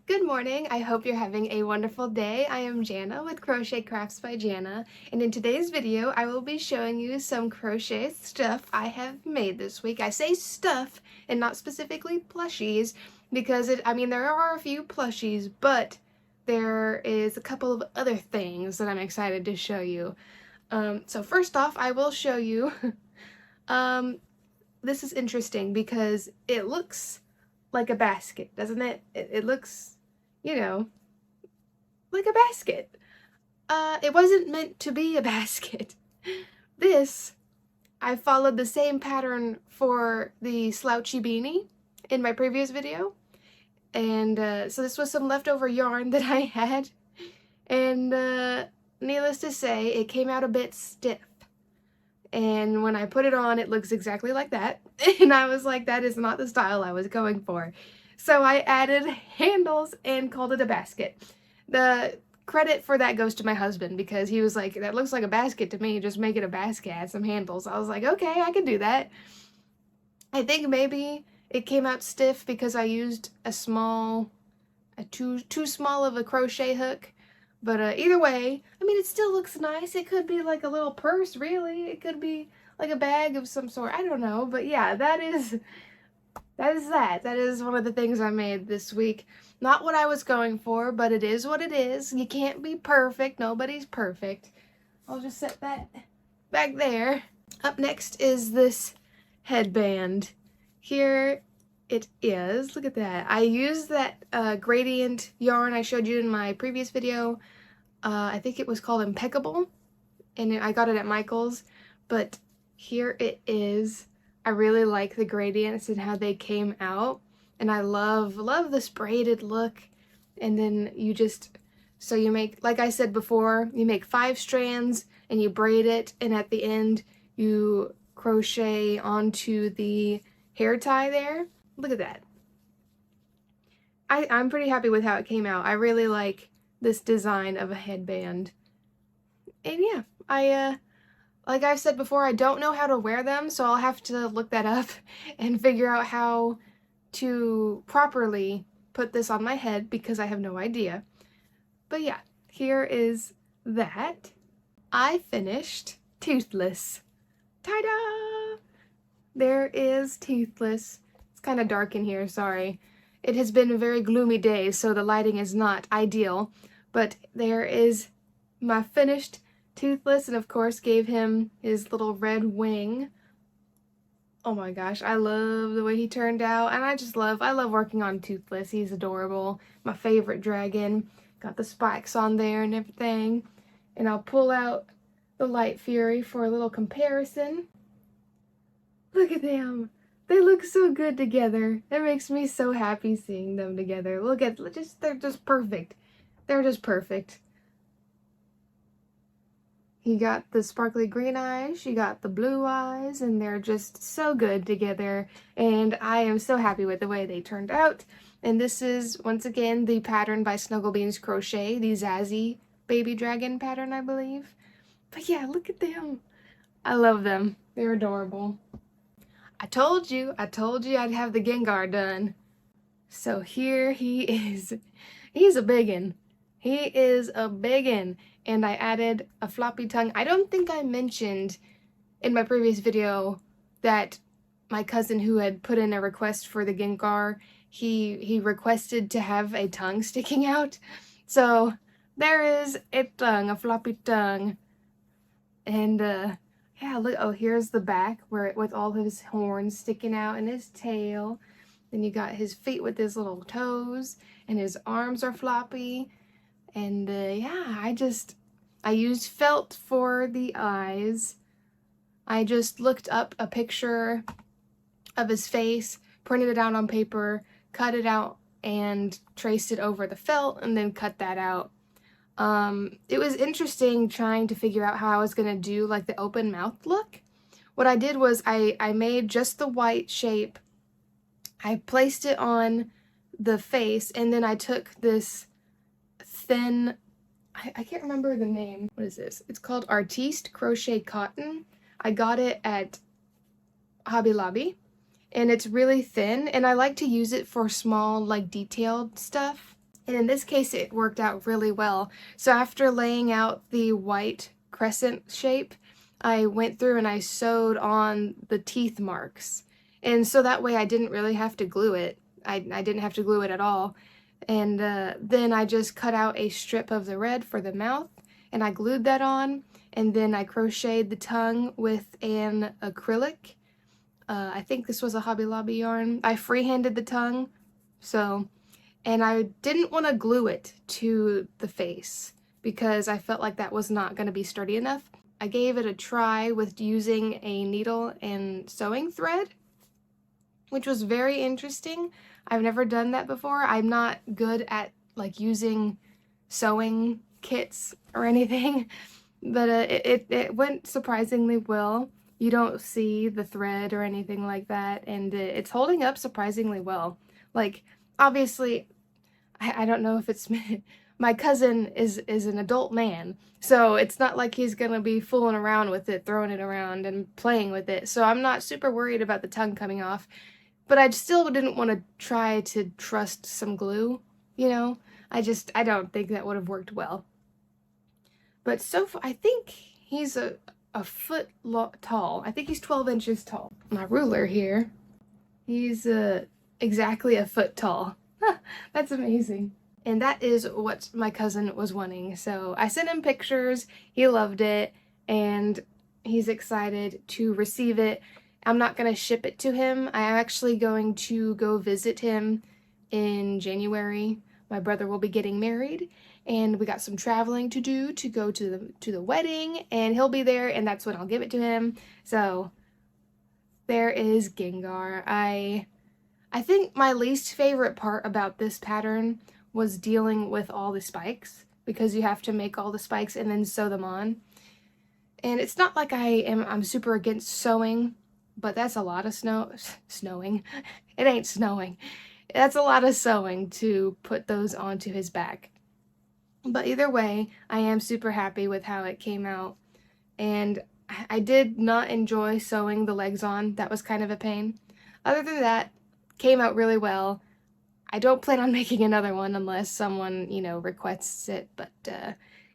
Good morning, I hope you're having a wonderful day. I am Jana with Crochet Crafts by Jana, and in today's video I will be showing you some crochet stuff I have made this week. I say stuff and not specifically plushies because there are a few plushies, but there is a couple of other things that I'm excited to show you. So first off, I will show you, this is interesting because it looks like a basket, doesn't it? It looks, you know, like a basket. It wasn't meant to be a basket. I followed the same pattern for the slouchy beanie in my previous video. And so this was some leftover yarn that I had. And needless to say, it came out a bit stiff. And when I put it on, it looks exactly like that. And I was like, that is not the style I was going for. So I added handles and called it a basket. The credit for that goes to my husband because he was like, that looks like a basket to me, just make it a basket, add some handles. I was like, okay, I can do that. I think maybe it came out stiff because I used too small of a crochet hook. But either way, I mean, it still looks nice. It could be like a little purse, really. It could be like a bag of some sort. I don't know. But yeah, that is that. That is one of the things I made this week. Not what I was going for, but it is what it is. You can't be perfect. Nobody's perfect. I'll just set that back there. Up next is this headband. Here it is. Look at that. I used that gradient yarn I showed you in my previous video. I think it was called Impeccable, and I got it at Michael's, but here it is. I really like the gradients and how they came out, and I love this braided look. And then you make, like I said before, you make 5 strands and you braid it, and at the end you crochet onto the hair tie there. Look at that. I'm pretty happy with how it came out. I really like this design of a headband. And yeah, like I've said before, I don't know how to wear them, so I'll have to look that up and figure out how to properly put this on my head because I have no idea. But yeah, here is that. I finished Toothless. Ta-da! There is Toothless. It's kind of dark in here, sorry. It has been a very gloomy day, so the lighting is not ideal. But there is my finished Toothless, and of course gave him his little red wing. Oh my gosh, I love the way he turned out, and I love working on Toothless. He's adorable. My favorite dragon. Got the spikes on there and everything. And I'll pull out the Light Fury for a little comparison. Look at them. They look so good together. It makes me so happy seeing them together. They're just perfect. They're just perfect. You got the sparkly green eyes, you got the blue eyes, and they're just so good together. And I am so happy with the way they turned out. And this is, once again, the pattern by Snugglebeans Crochet, the Zazzy baby dragon pattern, I believe. But yeah, look at them. I love them. They're adorable. I told you I'd have the Gengar done. So here he is. He's a biggin'. He is a biggin'. And I added a floppy tongue. I don't think I mentioned in my previous video that my cousin who had put in a request for the Gengar, he requested to have a tongue sticking out. So there is a tongue, a floppy tongue. And yeah, look, oh, here's the back with all his horns sticking out and his tail. Then you got his feet with his little toes, and his arms are floppy. And yeah, I used felt for the eyes. I just looked up a picture of his face, printed it out on paper, cut it out, and traced it over the felt, and then cut that out. It was interesting trying to figure out how I was gonna do like the open mouth look. What I did was I made just the white shape. I placed it on the face, and then I took this thin, I can't remember the name. What is this? It's called Artiste Crochet Cotton. I got it at Hobby Lobby, and it's really thin, and I like to use it for small, like, detailed stuff. And in this case, it worked out really well. So after laying out the white crescent shape, I went through and I sewed on the teeth marks. And so that way I didn't really have to glue it. I didn't have to glue it at all. And then I just cut out a strip of the red for the mouth, and I glued that on. And then I crocheted the tongue with an acrylic. I think this was a Hobby Lobby yarn. I freehanded the tongue, and I didn't want to glue it to the face because I felt like that was not going to be sturdy enough. I gave it a try with using a needle and sewing thread, which was very interesting. I've never done that before. I'm not good at like using sewing kits or anything, but it went surprisingly well. You don't see the thread or anything like that, and it's holding up surprisingly well. Like, obviously, I don't know if it's my cousin is an adult man, so it's not like he's gonna be fooling around with it, throwing it around and playing with it, so I'm not super worried about the tongue coming off. But I still didn't want to try to trust some glue, you know? I don't think that would have worked well. But so far, I think he's a foot tall. I think he's 12 inches tall. My ruler here, he's exactly a foot tall. That's amazing. And that is what my cousin was wanting. So I sent him pictures, he loved it, and he's excited to receive it. I'm not going to ship it to him. I'm actually going to go visit him in January. My brother will be getting married, and we got some traveling to do to go to the wedding, and he'll be there, and that's when I'll give it to him. So there is Gengar. I think my least favorite part about this pattern was dealing with all the spikes, because you have to make all the spikes and then sew them on. And it's not like I'm super against sewing, but that's a lot of snowing. It ain't snowing. That's a lot of sewing to put those onto his back. But either way, I am super happy with how it came out. And I did not enjoy sewing the legs on. That was kind of a pain. Other than that, came out really well. I don't plan on making another one unless someone, requests it. But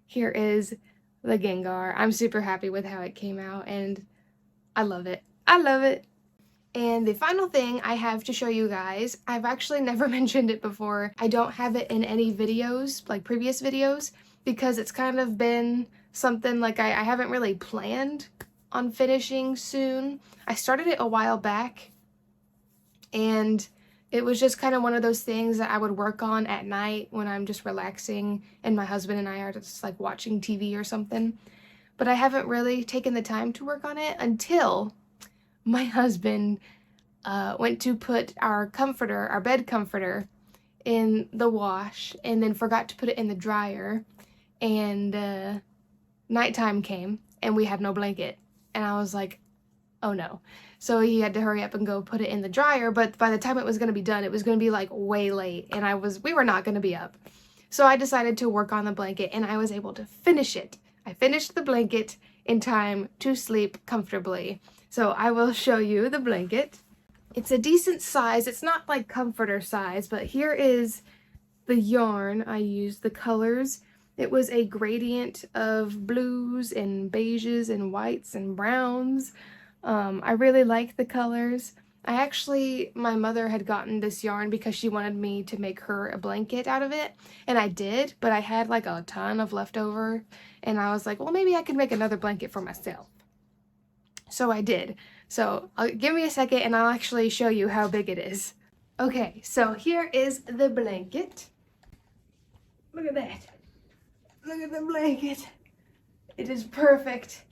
here is the Gengar. I'm super happy with how it came out, and I love it. I love it. And the final thing I have to show you guys, I've actually never mentioned it before. I don't have it in any videos, like previous videos, because it's kind of been something like I haven't really planned on finishing soon. I started it a while back, and it was just kind of one of those things that I would work on at night when I'm just relaxing and my husband and I are just like watching TV or something. But I haven't really taken the time to work on it until my husband went to put our bed comforter, in the wash and then forgot to put it in the dryer, and nighttime came and we had no blanket, and I was like, oh no. So he had to hurry up and go put it in the dryer, but by the time it was going to be done, it was going to be like way late, and we were not going to be up. So I decided to work on the blanket, and I was able to finish it. I finished the blanket in time to sleep comfortably. So I will show you the blanket. It's a decent size. It's not like comforter size, but here is the yarn I used, the colors. It was a gradient of blues and beiges and whites and browns. I really like the colors. My mother had gotten this yarn because she wanted me to make her a blanket out of it, and I did, but I had like a ton of leftover, and I was like, well, maybe I could make another blanket for myself. So I did. So give me a second and I'll actually show you how big it is. Okay, so here is the blanket. Look at that. Look at the blanket. It is perfect.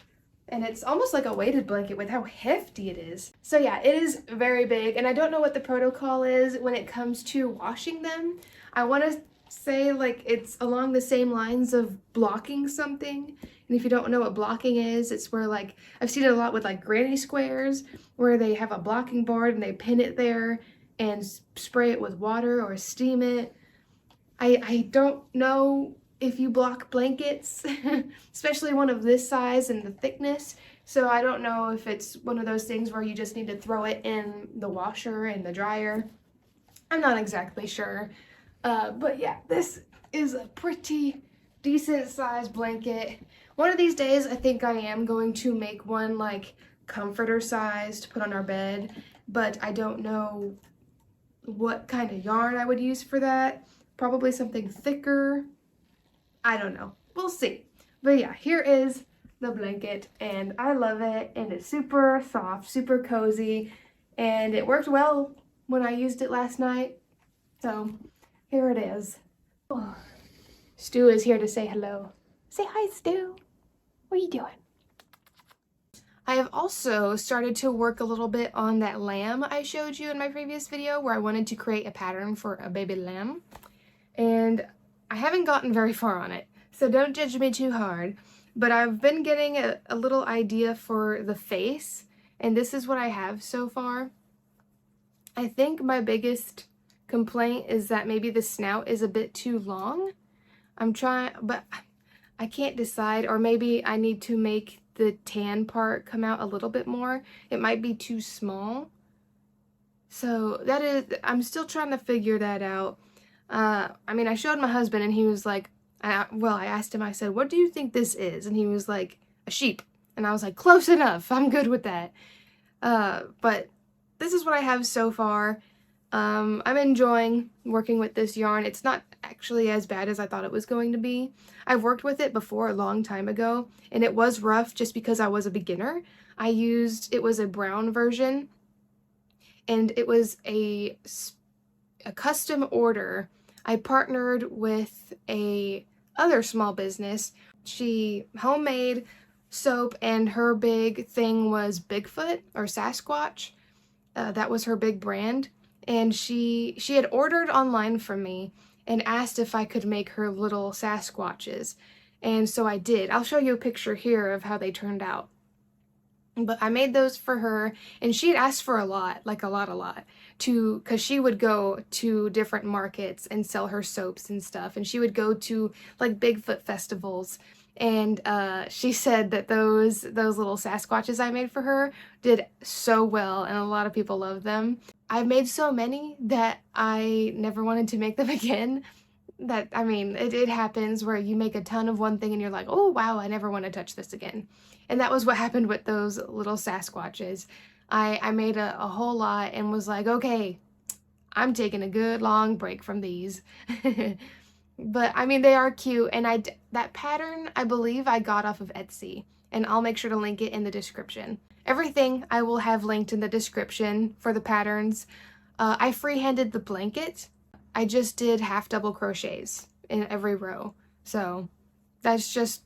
And it's almost like a weighted blanket with how hefty it is. So yeah, it is very big, and I don't know what the protocol is when it comes to washing them. I want to say like it's along the same lines of blocking something. And if you don't know what blocking is, it's where like, I've seen it a lot with like granny squares, where they have a blocking board and they pin it there and spray it with water or steam it. I don't know if you block blankets, especially one of this size and the thickness. So I don't know if it's one of those things where you just need to throw it in the washer and the dryer. I'm not exactly sure. But yeah, this is a pretty decent sized blanket. One of these days, I think I am going to make one like comforter size to put on our bed, but I don't know what kind of yarn I would use for that. Probably something thicker. I don't know. We'll see. But yeah, here is the blanket, and I love it, and it's super soft, super cozy, and it worked well when I used it last night. So here it is. Oh. Stu is here to say hello. Say hi, Stu. What are you doing? I have also started to work a little bit on that lamb I showed you in my previous video where I wanted to create a pattern for a baby lamb. And I haven't gotten very far on it, so don't judge me too hard. But I've been getting a little idea for the face, and this is what I have so far. I think my biggest complaint is that maybe the snout is a bit too long. I'm trying, but I can't decide, or maybe I need to make the tan part come out a little bit more. It might be too small. So that is, I'm still trying to figure that out. I mean, I showed my husband and he was like, I asked him, I said, what do you think this is? And he was like, a sheep. And I was like, close enough. I'm good with that. But this is what I have so far. I'm enjoying working with this yarn. It's not actually as bad as I thought it was going to be. I've worked with it before a long time ago, and it was rough just because I was a beginner. It was a brown version, and it was a custom order. I partnered with a other small business. She homemade soap, and her big thing was Bigfoot or Sasquatch. That was her big brand. And she had ordered online from me and asked if I could make her little Sasquatches. And so I did. I'll show you a picture here of how they turned out. But I made those for her, and she had asked for a lot, like a lot, because she would go to different markets and sell her soaps and stuff, and she would go to like Bigfoot festivals. And she said that those little Sasquatches I made for her did so well, and a lot of people love them. I've made so many that I never wanted to make them again. That, I mean, it happens where you make a ton of one thing and you're like, oh wow, I never want to touch this again. And that was what happened with those little Sasquatches. I made a whole lot and was like, okay, I'm taking a good long break from these. But I mean, they are cute, and that pattern, I believe I got off of Etsy, and I'll make sure to link it in the description. Everything I will have linked in the description for the patterns. I freehanded the blanket. I just did half double crochets in every row. So that's just,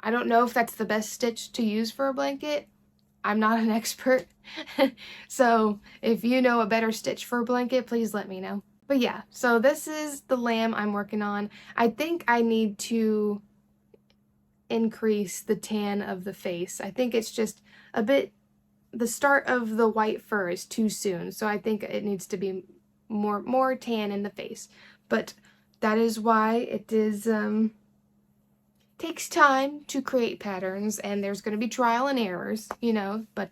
I don't know if that's the best stitch to use for a blanket. I'm not an expert. So if you know a better stitch for a blanket, please let me know. But yeah, so this is the lamb I'm working on. I think I need to increase the tan of the face. I think it's just a bit, the start of the white fur is too soon. So I think it needs to be more tan in the face. But that is why it is, takes time to create patterns, and there's going to be trial and errors, you know, but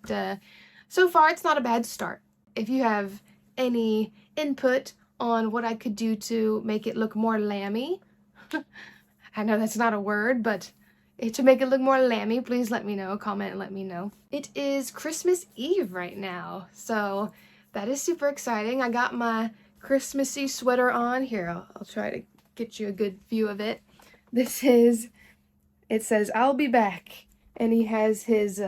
so far it's not a bad start. If you have any input on what I could do to make it look more lammy. I know that's not a word, but to make it look more lammy, please let me know. Comment and let me know. It is Christmas Eve right now, so that is super exciting. I got my Christmassy sweater on. Here, I'll try to get you a good view of it. It says, I'll be back. And he has his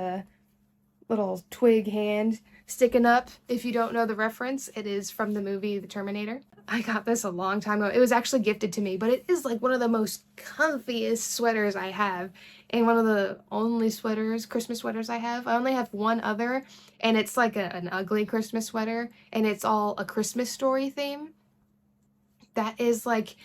little twig hand sticking up. If you don't know the reference, it is from the movie The Terminator. I got this a long time ago. It was actually gifted to me, but it is like one of the most comfiest sweaters I have, and one of the only Christmas sweaters I have. I only have one other, and it's like an ugly Christmas sweater, and it's all a Christmas story theme. That is like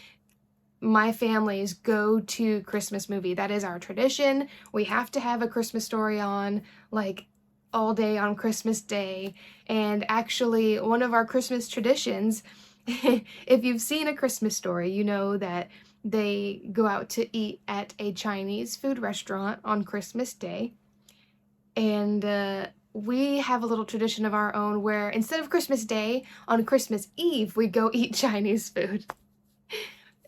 my family's go-to Christmas movie. That is our tradition. We have to have a Christmas story on, like, all day on Christmas Day. And actually, one of our Christmas traditions, if you've seen A Christmas Story, you know that they go out to eat at a Chinese food restaurant on Christmas Day. And we have a little tradition of our own where instead of Christmas Day, on Christmas Eve, we go eat Chinese food.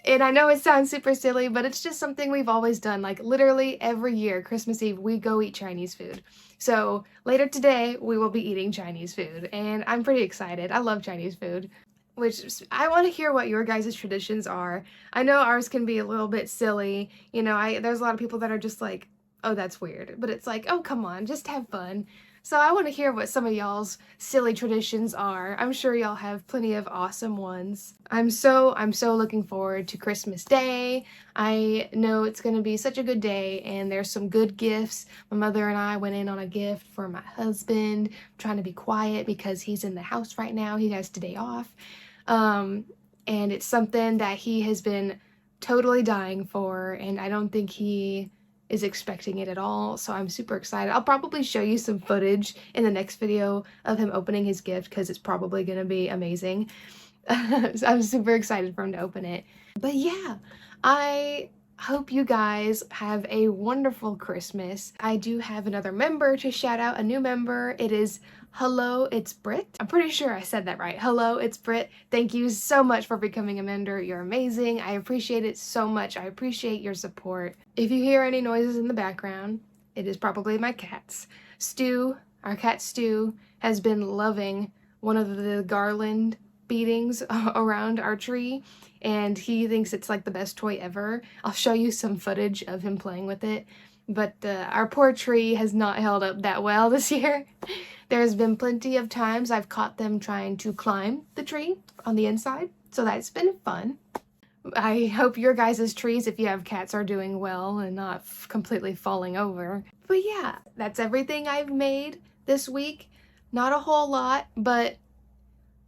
And I know it sounds super silly, but it's just something we've always done. Like literally every year, Christmas Eve, we go eat Chinese food. So later today, we will be eating Chinese food, and I'm pretty excited. I love Chinese food. Which I want to hear what your guys' traditions are. I know ours can be a little bit silly. You know, there's a lot of people that are just like, oh, that's weird. But it's like, oh, come on, just have fun. So I want to hear what some of y'all's silly traditions are. I'm sure y'all have plenty of awesome ones. I'm so looking forward to Christmas Day. I know it's going to be such a good day, and there's some good gifts. My mother and I went in on a gift for my husband. I'm trying to be quiet because he's in the house right now. He has today off. And it's something that he has been totally dying for, and I don't think he is expecting it at all, so I'm super excited. I'll probably show you some footage in the next video of him opening his gift because it's probably going to be amazing. So I'm super excited for him to open it. But yeah, I hope you guys have a wonderful Christmas. I do have another member to shout out, a new member. It is Hello, it's Britt. I'm pretty sure I said that right. Hello, it's Britt. Thank you so much for becoming a member. You're amazing. I appreciate it so much. I appreciate your support. If you hear any noises in the background, it is probably my cats. Stu, our cat Stu, has been loving one of the garland beadings around our tree, and he thinks it's like the best toy ever. I'll show you some footage of him playing with it, but our poor tree has not held up that well this year. There's been plenty of times I've caught them trying to climb the tree on the inside, so that's been fun. I hope your guys' trees, if you have cats, are doing well and not completely falling over. But yeah, that's everything I've made this week. Not a whole lot, but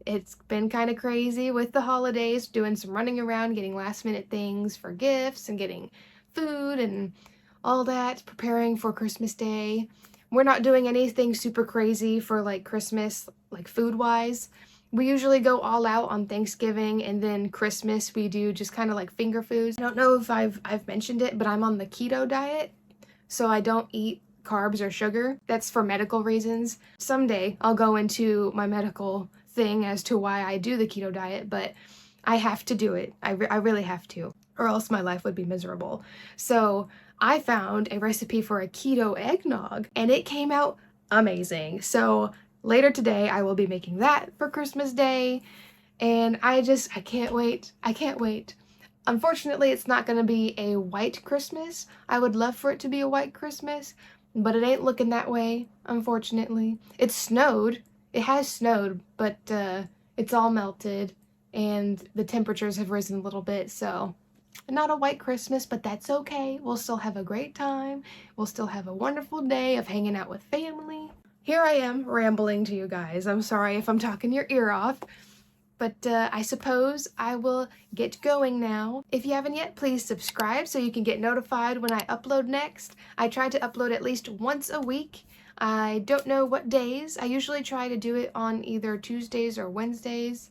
it's been kind of crazy with the holidays, doing some running around, getting last minute things for gifts and getting food and all that, preparing for Christmas Day. We're not doing anything super crazy for like Christmas, like food-wise. We usually go all out on Thanksgiving, and then Christmas we do just kind of like finger foods. I don't know if I've mentioned it, but I'm on the keto diet, so I don't eat carbs or sugar. That's for medical reasons. Someday I'll go into my medical thing as to why I do the keto diet, but I have to do it. I really have to, or else my life would be miserable. So I found a recipe for a keto eggnog, and it came out amazing. So later today I will be making that for Christmas Day, and I can't wait. I can't wait. Unfortunately, it's not going to be a white Christmas. I would love for it to be a white Christmas, but it ain't looking that way, unfortunately. It snowed. It has snowed, but it's all melted, and the temperatures have risen a little bit, so not a white Christmas, but that's okay. We'll still have a great time. We'll still have a wonderful day of hanging out with family. Here I am rambling to you guys. I'm sorry if I'm talking your ear off, but I suppose I will get going now. If you haven't yet, please subscribe so you can get notified when I upload next. I try to upload at least once a week. I don't know what days. I usually try to do it on either Tuesdays or Wednesdays.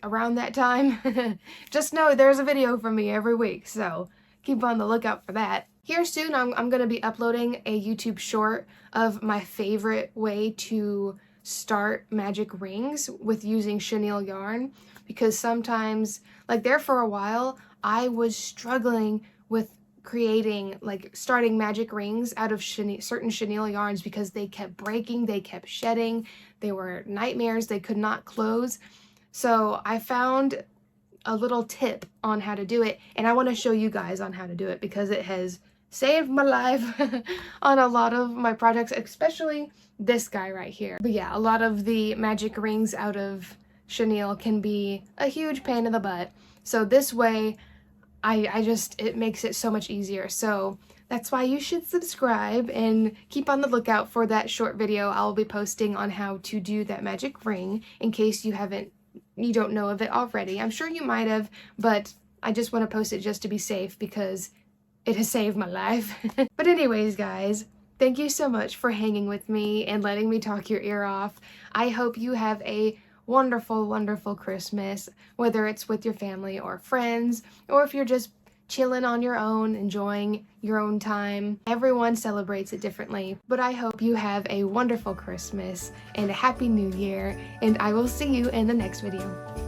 Around that time. Just know there's a video from me every week, so keep on the lookout for that. Here soon I'm going to be uploading a YouTube short of my favorite way to start magic rings with using chenille yarn, because sometimes, like there for a while, I was struggling with starting magic rings out of certain chenille yarns because they kept breaking, they kept shedding, they were nightmares, they could not close. So I found a little tip on how to do it, and I want to show you guys on how to do it because it has saved my life on a lot of my projects, especially this guy right here. But yeah, a lot of the magic rings out of chenille can be a huge pain in the butt. So this way, it makes it so much easier. So that's why you should subscribe and keep on the lookout for that short video I'll be posting on how to do that magic ring in case you don't know of it already. I'm sure you might have, but I just want to post it just to be safe because it has saved my life. But anyways, guys, thank you so much for hanging with me and letting me talk your ear off. I hope you have a wonderful, wonderful Christmas, whether it's with your family or friends, or if you're just chilling on your own, enjoying your own time. Everyone celebrates it differently, but I hope you have a wonderful Christmas and a happy new year, and I will see you in the next video.